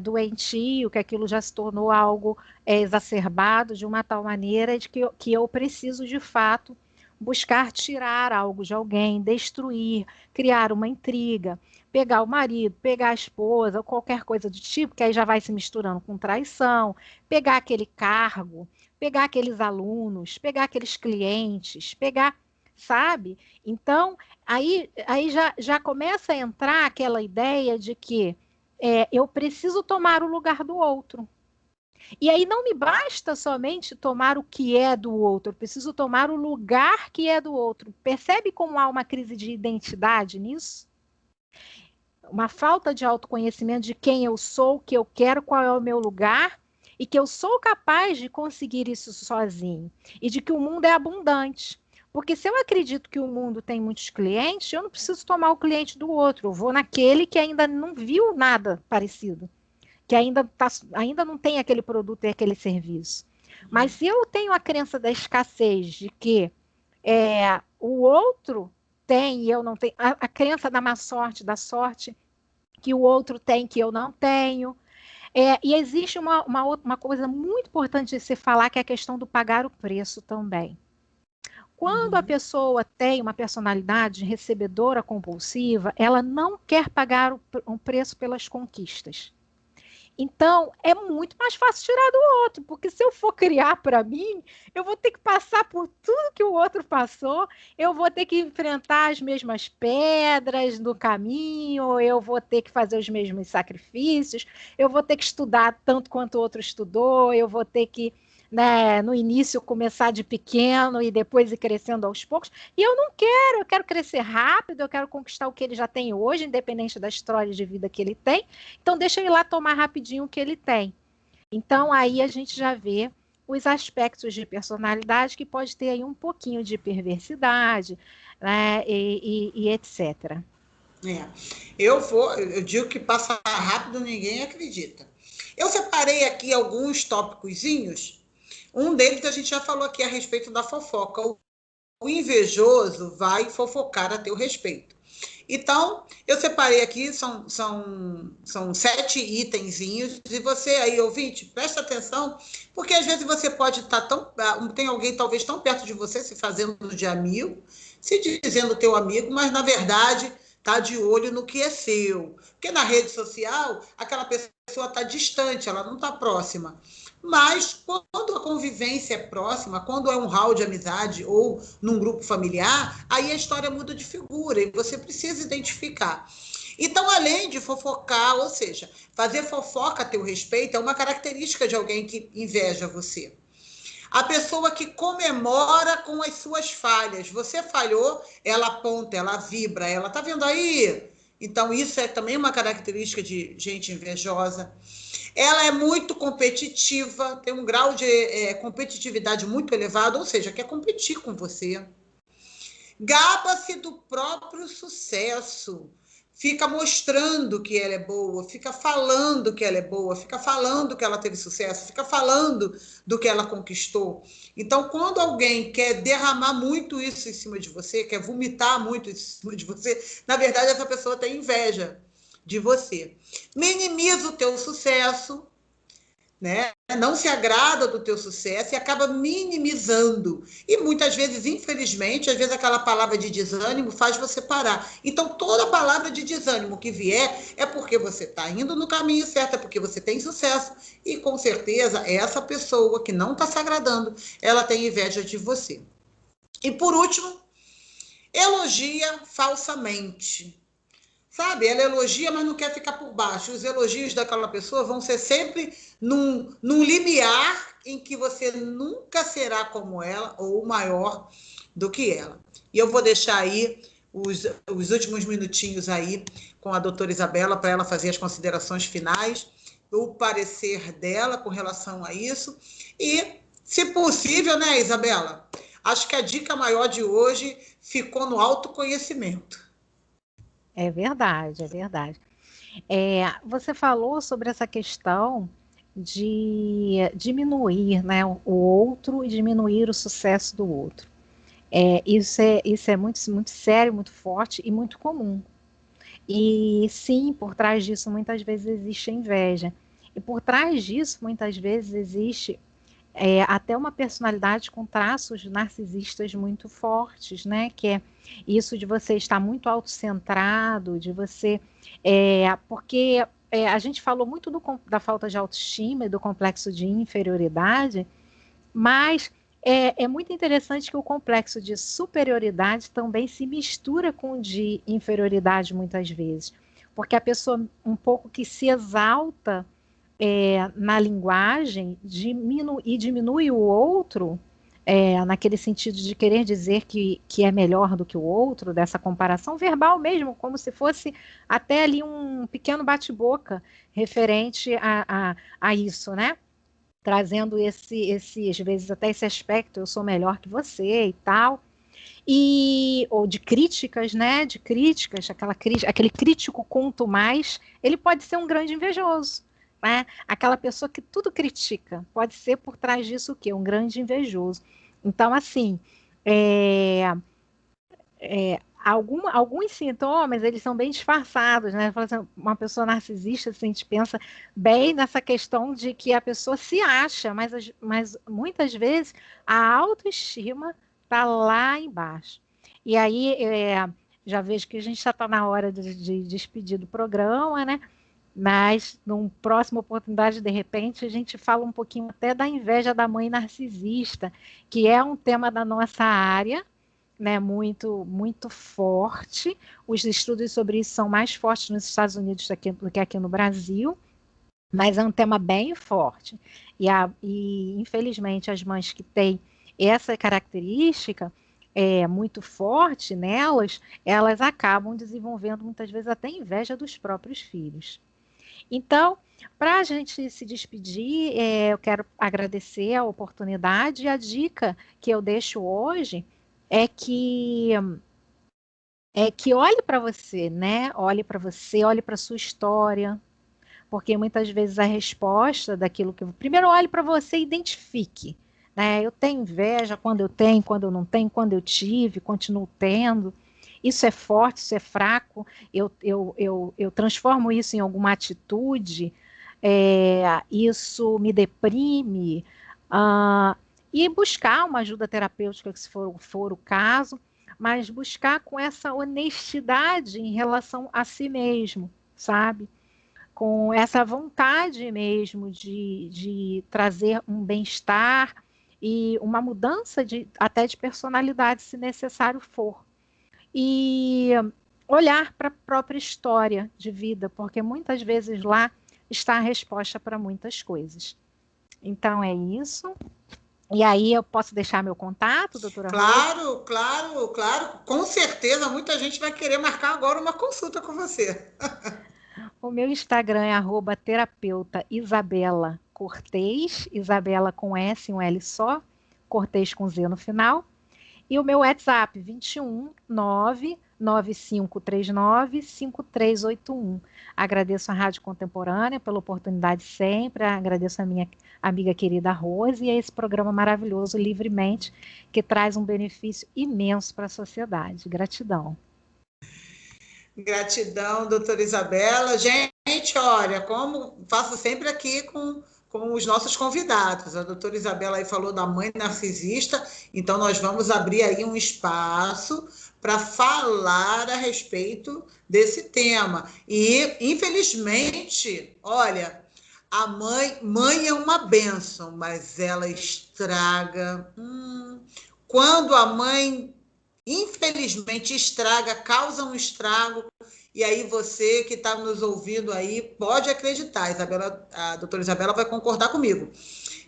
doentio, que aquilo já se tornou algo exacerbado de uma tal maneira de que eu preciso de fato buscar tirar algo de alguém, destruir, criar uma intriga, pegar o marido, pegar a esposa, ou qualquer coisa do tipo, que aí já vai se misturando com traição, pegar aquele cargo, pegar aqueles alunos, pegar aqueles clientes, pegar, sabe? Então, aí já começa a entrar aquela ideia de que eu preciso tomar o lugar do outro. E aí não me basta somente tomar o que é do outro, eu preciso tomar o lugar que é do outro. Percebe como há uma crise de identidade nisso? Uma falta de autoconhecimento de quem eu sou, o que eu quero, qual é o meu lugar, e que eu sou capaz de conseguir isso sozinho. E de que o mundo é abundante. Porque se eu acredito que o mundo tem muitos clientes, eu não preciso tomar o cliente do outro, eu vou naquele que ainda não viu nada parecido, que ainda não tem aquele produto e aquele serviço. Mas se eu tenho a crença da escassez, de que o outro tem e eu não tenho, a crença da má sorte, da sorte que o outro tem que eu não tenho. E existe uma coisa muito importante de se falar, que é a questão do pagar o preço também. Quando a pessoa tem uma personalidade recebedora compulsiva, ela não quer pagar um preço pelas conquistas. Então, é muito mais fácil tirar do outro, porque se eu for criar para mim, eu vou ter que passar por tudo que o outro passou, eu vou ter que enfrentar as mesmas pedras no caminho, eu vou ter que fazer os mesmos sacrifícios, eu vou ter que estudar tanto quanto o outro estudou, eu vou ter que, né, no início começar de pequeno e depois ir crescendo aos poucos. E eu não quero, eu quero crescer rápido, eu quero conquistar o que ele já tem hoje, independente da história de vida que ele tem. Então, deixa eu ir lá tomar rapidinho o que ele tem. Então, aí a gente já vê os aspectos de personalidade que pode ter aí um pouquinho de perversidade, né, e etc. Eu digo que passa rápido, ninguém acredita. Eu separei aqui alguns tópicozinhos. Um deles a gente já falou aqui a respeito da fofoca. O invejoso vai fofocar a teu respeito. Então, eu separei aqui, são 7 itenzinhos, e você aí, ouvinte, presta atenção, porque às vezes você pode estar tem alguém talvez tão perto de você, se fazendo de amigo, se dizendo teu amigo, mas na verdade está de olho no que é seu. Porque na rede social, aquela pessoa está distante, ela não está próxima. Mas quando a convivência é próxima, quando é um hall de amizade ou num grupo familiar, aí a história muda de figura e você precisa identificar. Então, além de fofocar, ou seja, fazer fofoca a teu respeito, é uma característica de alguém que inveja você. A pessoa que comemora com as suas falhas. Você falhou, ela aponta, ela vibra, ela tá vendo aí? Então, isso é também uma característica de gente invejosa. Ela é muito competitiva, tem um grau de competitividade muito elevado, ou seja, quer competir com você. Gaba-se do próprio sucesso, fica mostrando que ela é boa, fica falando que ela é boa, fica falando que ela teve sucesso, fica falando do que ela conquistou. Então, quando alguém quer derramar muito isso em cima de você, quer vomitar muito isso em cima de você, na verdade, essa pessoa tem inveja de você. Minimiza o teu sucesso, né? Não se agrada do teu sucesso e acaba minimizando. E muitas vezes, infelizmente, às vezes aquela palavra de desânimo faz você parar. Então, toda palavra de desânimo que vier é porque você está indo no caminho certo, é porque você tem sucesso. E, com certeza, essa pessoa que não está se agradando, ela tem inveja de você. E, por último, elogia falsamente. Sabe, ela elogia, mas não quer ficar por baixo. Os elogios daquela pessoa vão ser sempre num limiar em que você nunca será como ela ou maior do que ela. E eu vou deixar aí os últimos minutinhos aí com a doutora Isabela para ela fazer as considerações finais, o parecer dela com relação a isso. E, se possível, né, Isabela? Acho que a dica maior de hoje ficou no autoconhecimento. É verdade, é verdade. Você falou sobre essa questão de diminuir, né, o outro e diminuir o sucesso do outro. Isso é muito, muito sério, muito forte e muito comum. E sim, por trás disso muitas vezes existe a inveja. E por trás disso muitas vezes existe até uma personalidade com traços narcisistas muito fortes, né? Que é isso de você estar muito autocentrado, de você. Porque a gente falou muito da falta de autoestima e do complexo de inferioridade, mas é muito interessante que o complexo de superioridade também se mistura com o de inferioridade muitas vezes, porque a pessoa um pouco que se exalta na linguagem diminui o outro, naquele sentido de querer dizer que é melhor do que o outro, dessa comparação verbal mesmo, como se fosse até ali um pequeno bate-boca referente a isso, né? Trazendo às vezes até esse aspecto, eu sou melhor que você e tal, ou de críticas, né? Aquele crítico quanto mais, ele pode ser um grande invejoso. né? Aquela pessoa que tudo critica. Pode ser por trás disso o quê? Um grande invejoso. Então, assim, alguns sintomas, eles são bem disfarçados, né? Por exemplo, uma pessoa narcisista, assim, a gente pensa bem nessa questão de que a pessoa se acha, mas muitas vezes a autoestima está lá embaixo. E aí, já vejo que a gente já está na hora de despedir do programa, né? Mas, numa próxima oportunidade, de repente, a gente fala um pouquinho até da inveja da mãe narcisista, que é um tema da nossa área, né, muito, muito forte. Os estudos sobre isso são mais fortes nos Estados Unidos do que aqui no Brasil, mas é um tema bem forte. E infelizmente, as mães que têm essa característica muito forte nelas, elas acabam desenvolvendo muitas vezes até inveja dos próprios filhos. Então, para a gente se despedir, eu quero agradecer a oportunidade e a dica que eu deixo hoje é que olhe para você, né? Olhe para você, olhe para sua história, porque muitas vezes a resposta daquilo que primeiro olhe para você e identifique, né? Eu tenho inveja quando eu tenho, quando eu não tenho, quando eu tive, continuo tendo. Isso é forte, isso é fraco. Eu transformo isso em alguma atitude. Isso me deprime. E buscar uma ajuda terapêutica, se for o caso, mas buscar com essa honestidade em relação a si mesmo, sabe? Com essa vontade mesmo de trazer um bem-estar e uma mudança até de personalidade, se necessário for. E olhar para a própria história de vida, porque muitas vezes lá está a resposta para muitas coisas. Então é isso. E aí eu posso deixar meu contato, doutora Claro, claro, claro. Com certeza, muita gente vai querer marcar agora uma consulta com você. O meu Instagram é @terapeuta Isabela Cortez, Isabela com S e um L só, Cortez com Z no final. E o meu WhatsApp, 21 99539 5381. Agradeço a Rádio Contemporânea pela oportunidade sempre, agradeço a minha amiga querida Rose e a esse programa maravilhoso, Livremente, que traz um benefício imenso para a sociedade. Gratidão. Gratidão, doutora Isabela. Gente, olha, como faço sempre aqui com os nossos convidados. A doutora Isabela aí falou da mãe narcisista, então nós vamos abrir aí um espaço para falar a respeito desse tema. E, infelizmente, olha, a mãe é uma bênção, mas ela estraga. Quando a mãe, infelizmente, estraga, causa um estrago, e aí você que está nos ouvindo aí, pode acreditar, Isabela, a doutora Isabela vai concordar comigo,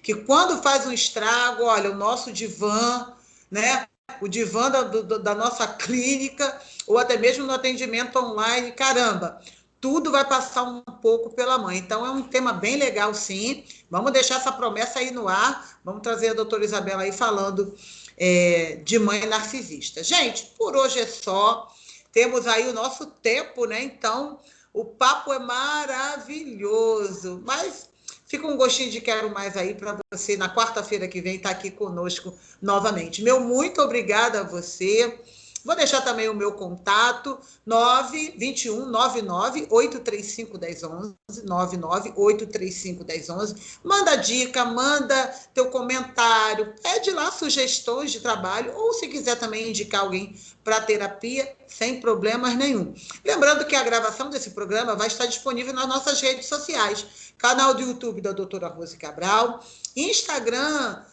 que quando faz um estrago, olha, o nosso divã, né? O divã da nossa clínica, ou até mesmo no atendimento online, caramba, tudo vai passar um pouco pela mãe. Então, é um tema bem legal, sim. Vamos deixar essa promessa aí no ar. Vamos trazer a doutora Isabela aí falando de mãe narcisista. Gente, por hoje é só. Temos aí o nosso tempo, né? Então, o papo é maravilhoso. Mas fica um gostinho de quero mais aí para você, na quarta-feira que vem, estar aqui conosco novamente. Meu muito obrigada a você. Vou deixar também o meu contato, 921 99 835 1011, 99 835 1011. Manda dica, manda teu comentário, pede lá sugestões de trabalho, ou se quiser também indicar alguém para terapia, sem problemas nenhum. Lembrando que a gravação desse programa vai estar disponível nas nossas redes sociais, canal do YouTube da doutora Rose Cabral, Instagram,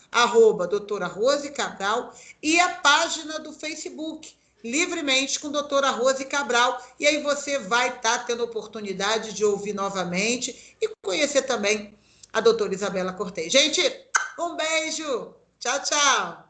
@doutora Rose Cabral, e a página do Facebook, Livremente com doutora Rose Cabral, e aí você vai estar tendo oportunidade de ouvir novamente e conhecer também a doutora Isabela Cortez. Gente, um beijo, tchau, tchau.